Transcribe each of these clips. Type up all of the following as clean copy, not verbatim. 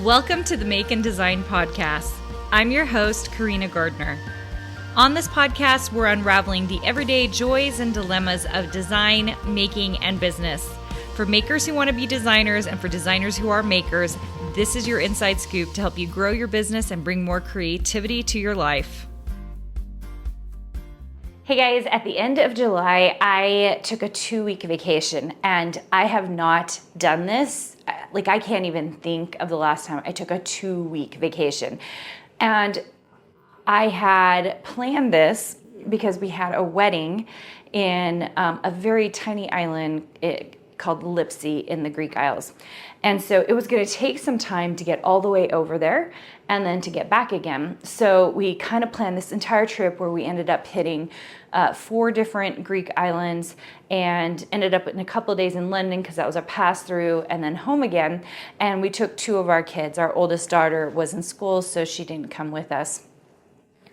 Welcome to the Make and Design Podcast. I'm your host, Carina Gardner. On this podcast, we're unraveling the everyday joys and dilemmas of design, making, and business. For makers who want to be designers and for designers who are makers, this is your inside scoop to help you grow your business and bring more creativity to your life. Hey guys, at the end of July, I took a 2-week vacation and I have not done this. I can't even think of the last time I took a 2-week vacation. And I had planned this because we had a wedding in a very tiny island called Lipsy in the Greek Isles. And so it was going to take some time to get all the way over there and then to get back again. So we kind of planned this entire trip where we ended up hitting 4 different Greek islands and ended up in a couple of days in London because that was our pass through, and then home again. And we took 2 of our kids. Our oldest daughter was in school, so she didn't come with us.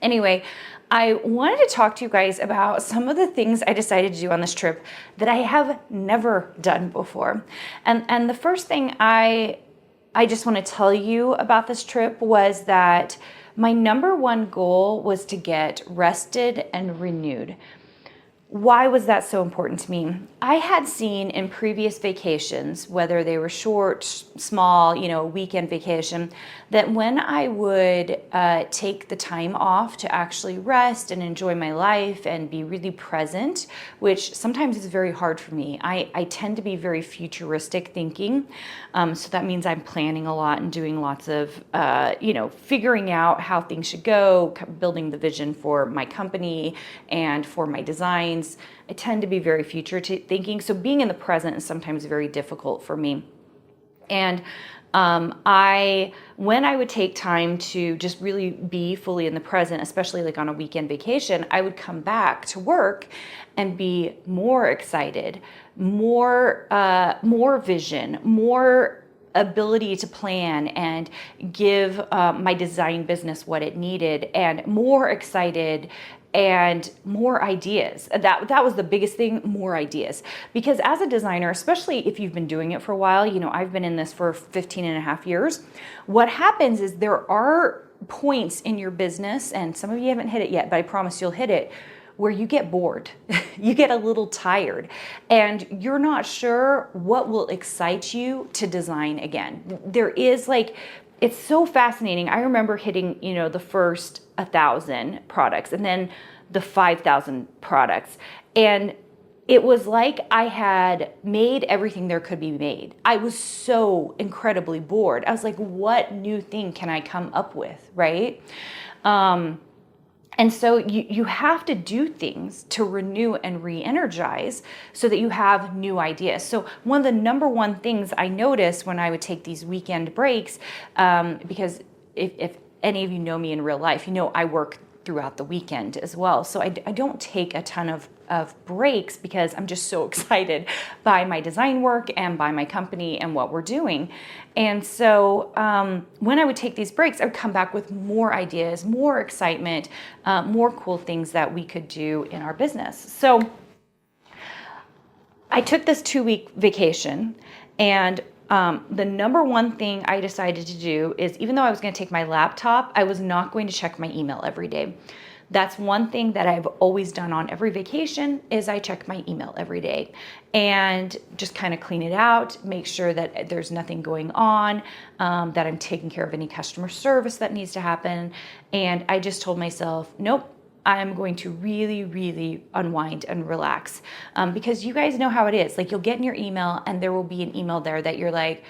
Anyway, I wanted to talk to you guys about some of the things I decided to do on this trip that I have never done before. And the first thing I just want to tell you about this trip was that my number one goal was to get rested and renewed. Why was that so important to me? I had seen in previous vacations, whether they were short, small, weekend vacation, that when I would take the time off to actually rest and enjoy my life and be really present, which sometimes is very hard for me. I tend to be very futuristic thinking. So that means I'm planning a lot and doing lots of, figuring out how things should go, building the vision for my company and for my designs. I tend to be very future thinking, so being in the present is sometimes very difficult for me. And when I would take time to just really be fully in the present, especially like on a weekend vacation, I would come back to work and be more excited, more vision, more ability to plan and give my design business what it needed, and more excited and more ideas. That was the biggest thing, more ideas. Because as a designer, especially if you've been doing it for a while, I've been in this for 15 and a half years. What happens is there are points in your business, and some of you haven't hit it yet, but I promise you'll hit it, where you get bored, you get a little tired, and you're not sure what will excite you to design again. There is it's so fascinating. I remember hitting, the first 1,000 products and then the 5,000 products. And it was like I had made everything there could be made. I was so incredibly bored. I was like, what new thing can I come up with, right? And so you have to do things to renew and re-energize so that you have new ideas. So one of the number one things I noticed when I would take these weekend breaks, because if any of you know me in real life, I work throughout the weekend as well. So I don't take a ton of breaks because I'm just so excited by my design work and by my company and what we're doing. And so when I would take these breaks, I would come back with more ideas, more excitement, more cool things that we could do in our business. So I took this 2-week vacation, and the number one thing I decided to do is, even though I was going to take my laptop, I was not going to check my email every day. That's one thing that I've always done on every vacation, is I check my email every day and just kind of clean it out, make sure that there's nothing going on, that I'm taking care of any customer service that needs to happen. And I just told myself, nope, I'm going to really, really unwind and relax. Because you guys know how it is. You'll get in your email and there will be an email there that you're like,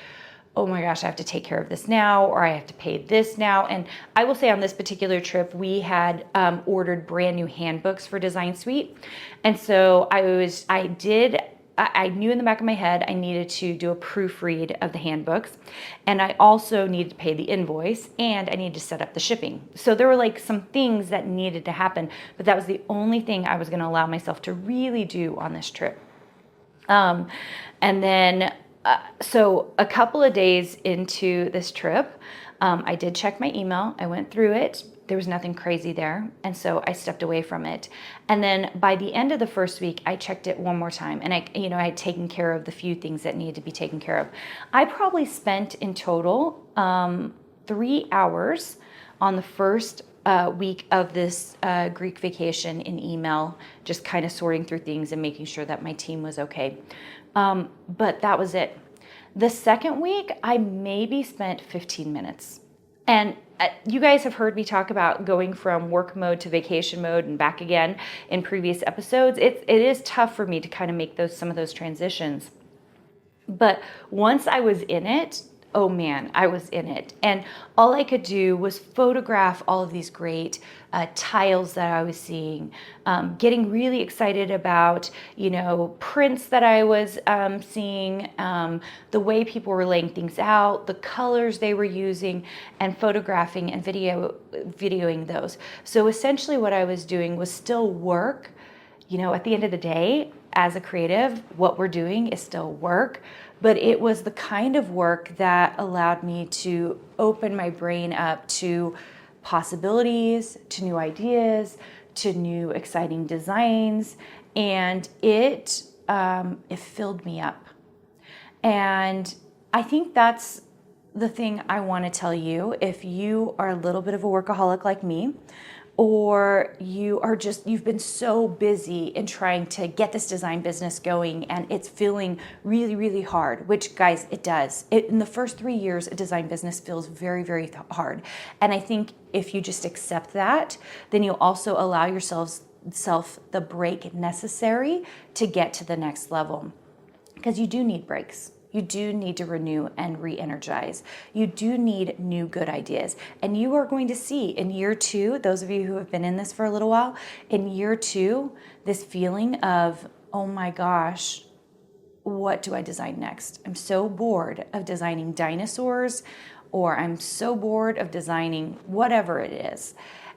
oh my gosh, I have to take care of this now, or I have to pay this now. And I will say on this particular trip, we had ordered brand new handbooks for Design Suite. And so I knew in the back of my head I needed to do a proofread of the handbooks, and I also needed to pay the invoice, and I needed to set up the shipping. So there were some things that needed to happen, but that was the only thing I was going to allow myself to really do on this trip. And then So a couple of days into this trip, I did check my email. I went through it. There was nothing crazy there. And so I stepped away from it. And then by the end of the first week, I checked it one more time. And I had taken care of the few things that needed to be taken care of. I probably spent in total 3 hours on the first week of this Greek vacation in email, just kind of sorting through things and making sure that my team was okay. But that was it. The second week, I maybe spent 15 minutes. And you guys have heard me talk about going from work mode to vacation mode and back again in previous episodes. It is tough for me to kind of make some of those transitions. But once I was in it, oh man, I was in it. And all I could do was photograph all of these great tiles that I was seeing, getting really excited about, prints that I was seeing, the way people were laying things out, the colors they were using, and photographing and videoing those. So essentially what I was doing was still work. At the end of the day, as a creative, what we're doing is still work, but it was the kind of work that allowed me to open my brain up to possibilities, to new ideas, to new exciting designs, and it filled me up. And I think that's the thing I want to tell you. If you are a little bit of a workaholic like me, or you've been so busy in trying to get this design business going and it's feeling really, really hard, which guys, it does. In the first 3 years, a design business feels very, very hard. And I think if you just accept that, then you'll also allow yourself the break necessary to get to the next level. Because you do need breaks. You do need to renew and re-energize. You do need new good ideas. And you are going to see in year 2, those of you who have been in this for a little while, in year 2, this feeling of, oh my gosh, what do I design next? I'm so bored of designing dinosaurs, or I'm so bored of designing whatever it is.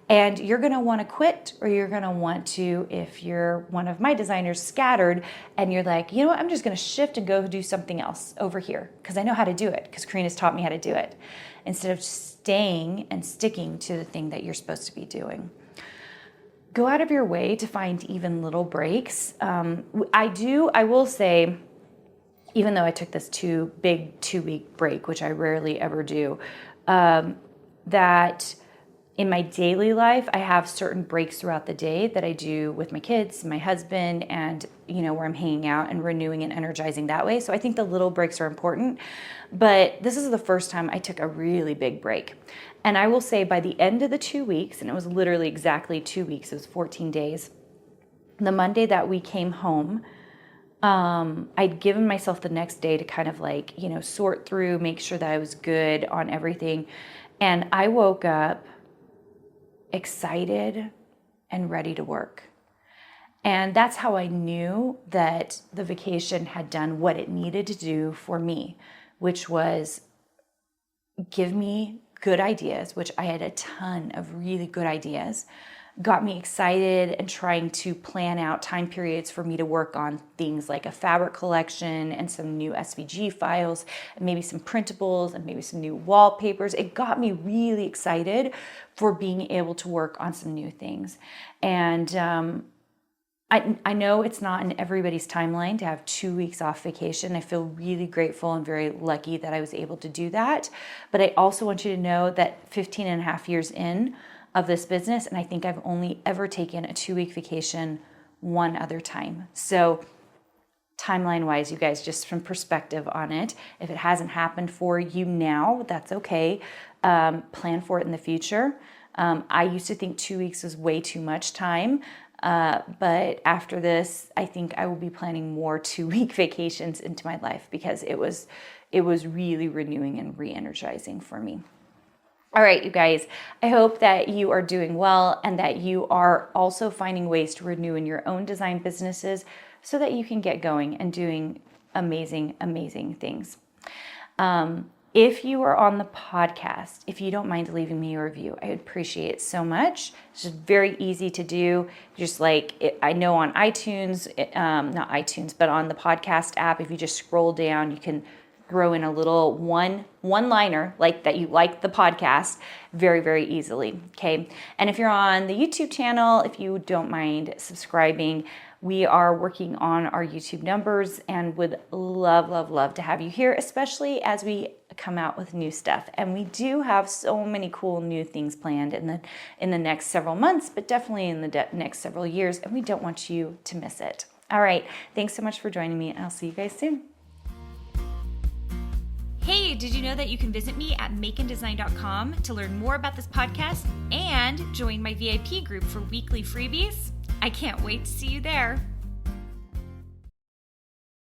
And you're going to want to quit, or you're going to want to, if you're one of my designers, scattered, and you're like, you know what, I'm just going to shift and go do something else over here because I know how to do it, because Carina's taught me how to do it, instead of staying and sticking to the thing that you're supposed to be doing. Go out of your way to find even little breaks. I will say, even though I took this big 2-week break, which I rarely ever do, that in my daily life, I have certain breaks throughout the day that I do with my kids, my husband, and where I'm hanging out and renewing and energizing that way. So I think the little breaks are important, but this is the first time I took a really big break. And I will say by the end of the 2 weeks, and it was literally exactly 2 weeks, it was 14 days, the Monday that we came home, I'd given myself the next day to kind of sort through, make sure that I was good on everything. And I woke up excited and ready to work. And that's how I knew that the vacation had done what it needed to do for me, which was give me good ideas, which I had a ton of really good ideas, got me excited and trying to plan out time periods for me to work on things like a fabric collection and some new SVG files, and maybe some printables and maybe some new wallpapers. It got me really excited for being able to work on some new things. And I know it's not in everybody's timeline to have 2 weeks off vacation. I feel really grateful and very lucky that I was able to do that. But I also want you to know that 15 and a half years in of this business, and I think I've only ever taken a 2-week vacation one other time. So timeline wise, you guys, just from perspective on it, if it hasn't happened for you now, that's okay. Plan for it in the future. I used to think 2 weeks was way too much time. But after this, I think I will be planning more 2-week vacations into my life, because it was really renewing and re-energizing for me. All right, you guys, I hope that you are doing well and that you are also finding ways to renew in your own design businesses so that you can get going and doing amazing, amazing things. If you are on the podcast, if you don't mind leaving me a review, I would appreciate it so much. It's just very easy to do. Just like I know on iTunes, not iTunes, but on the podcast app, if you just scroll down, you can throw in a little one-liner like that you like the podcast very, very easily, okay? And if you're on the YouTube channel, if you don't mind subscribing, we are working on our YouTube numbers and would love, love, love to have you here, especially as we come out with new stuff. And we do have so many cool new things planned in the next several months, but definitely in the next several years, and we don't want you to miss it. All right, thanks so much for joining me, and I'll see you guys soon. Hey, did you know that you can visit me at makeanddesign.com to learn more about this podcast and join my VIP group for weekly freebies? I can't wait to see you there.